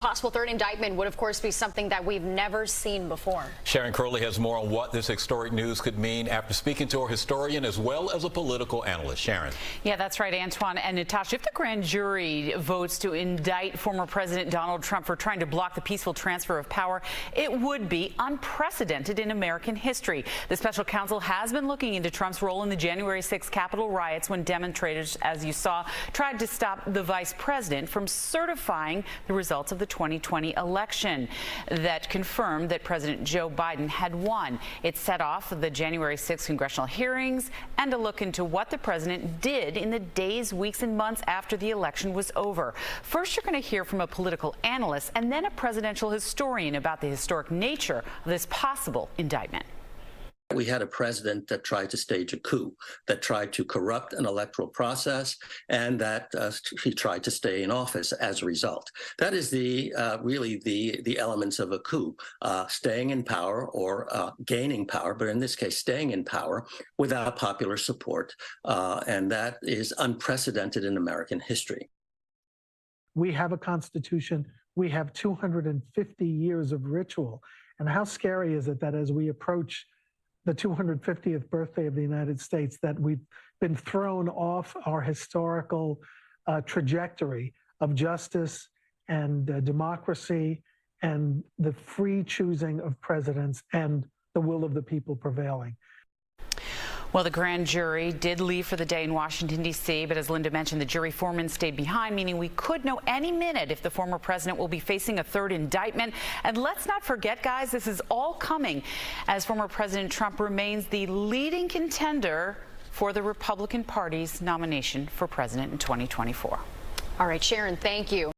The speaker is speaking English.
Possible third indictment would, of course, be something that we've never seen before. Sharon Crowley has more on what this historic news could mean after speaking to a historian as well as a political analyst. Sharon. Yeah, that's right, Antoine and Natasha. If the grand jury votes to indict former President Donald Trump for trying to block the peaceful transfer of power, it would be unprecedented in American history. The special counsel has been looking into Trump's role in the January 6th Capitol riots when demonstrators, as you saw, tried to stop the vice president from certifying the results of the 2020 election that confirmed that President Joe Biden had won. It set off the January 6th congressional hearings and a look into what the president did in the days, weeks, and months after the election was over. First, you're going to hear from a political analyst and then a presidential historian about the historic nature of this possible indictment. We had a president that tried to stage a coup, that tried to corrupt an electoral process, and that he tried to stay in office as a result. That is really the elements of a coup, staying in power or gaining power, but in this case, staying in power without popular support. And that is unprecedented in American history. We have a constitution. We have 250 years of ritual. And how scary is it that as we approach the 250th birthday of the United States, that we've been thrown off our historical trajectory of justice and democracy and the free choosing of presidents and the will of the people prevailing. Well, the grand jury did leave for the day in Washington, D.C., but as Linda mentioned, the jury foreman stayed behind, meaning we could know any minute if the former president will be facing a third indictment. And let's not forget, guys, this is all coming as former President Trump remains the leading contender for the Republican Party's nomination for president in 2024. All right, Sharon, thank you.